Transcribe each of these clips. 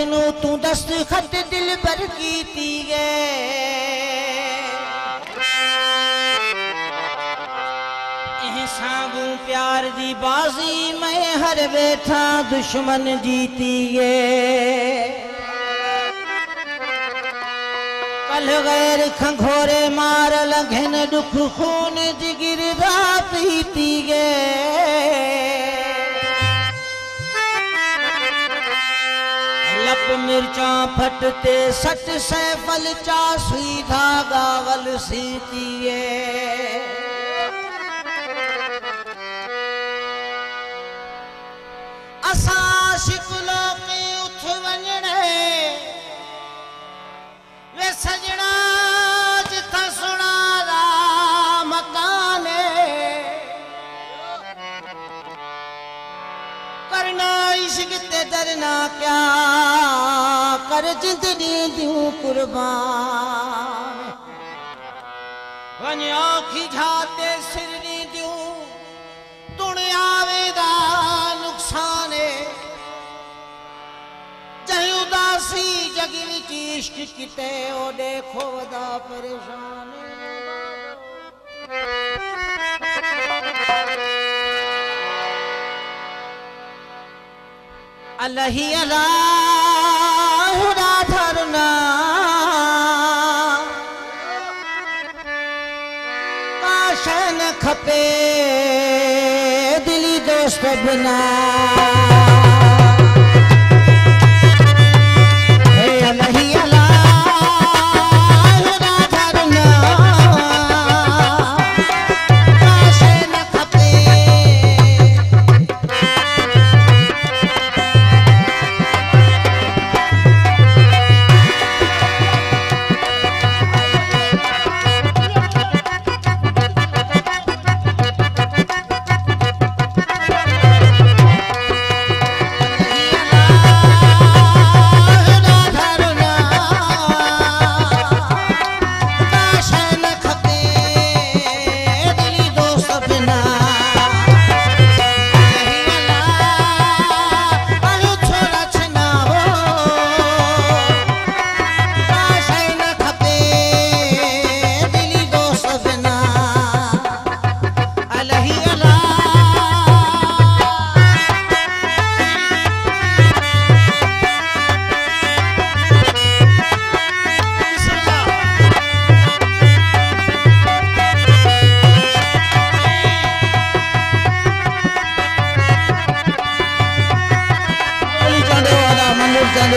नू तू दस्तखत दिल पर कीती गे सागू प्यार दी बाजी मैं हर बैठा दुश्मन जीती गे कल गैर खंघोरे मार लघन दुख खून जिगिर दा पीती गे लप मिर्चा फटते सट सैफल चा सुई धागा वल सीती गे असा शिकलो के उठ वञणे वे सजना जिथा सुनारा मकाने करना इश्क ते डरना क्या कर जिंदगी दियूं कुर्बान वञ आखी जाते सिरनी दियूं दुनिया वेदा नुकसान जय उदासी जगी विच इश्क किते ओ देखो वदा परेशान अल्लाही अल्लाह हुदा धरना काशन खपे दिली दोस्त बिना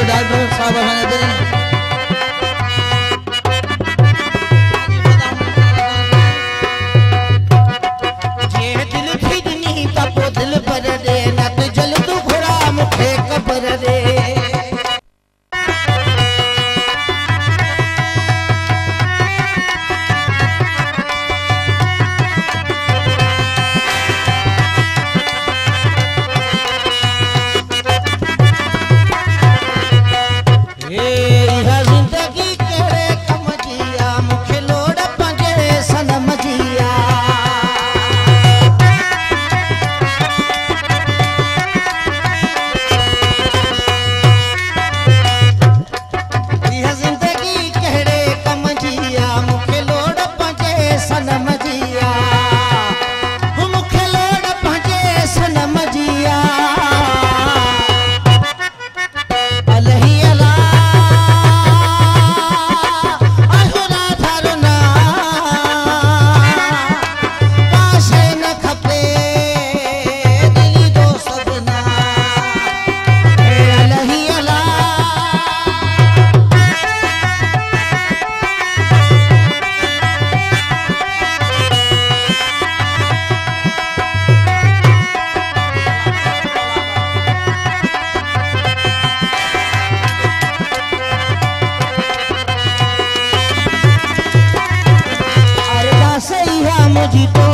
डॉक्टर साहब जे दिल फिरनी पपो दिल पर दे नत जल तू घोड़ा मुखे कबर दे मुझी तो